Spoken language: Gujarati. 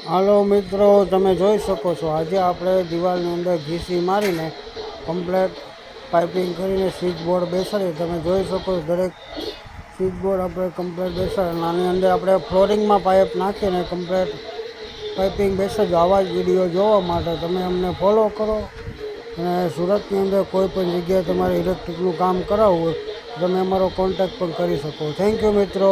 હાલો મિત્રો, તમે જોઈ શકો છો આજે આપણે દિવાલની અંદર ઘીસી મારીને કમ્પ્લેટ પાઇપિંગ કરીને સ્વિચ બોર્ડ બેસાડીએ. તમે જોઈ શકો છો દરેક સ્વિચ બોર્ડ આપણે કમ્પ્લેટ બેસાડીએ. આની અંદર આપણે ફ્લોરિંગમાં પાઇપ નાખીને કમ્પ્લેટ પાઇપિંગ બેસાડજો. આવા જ વિડીયો જોવા માટે તમે અમને ફોલો કરો. અને સુરતની અંદર કોઈ પણ જગ્યાએ તમારે ઇલેક્ટ્રિકનું કામ કરાવવું હોય તમે અમારો કોન્ટેક્ટ પણ કરી શકો. થેન્ક યુ મિત્રો.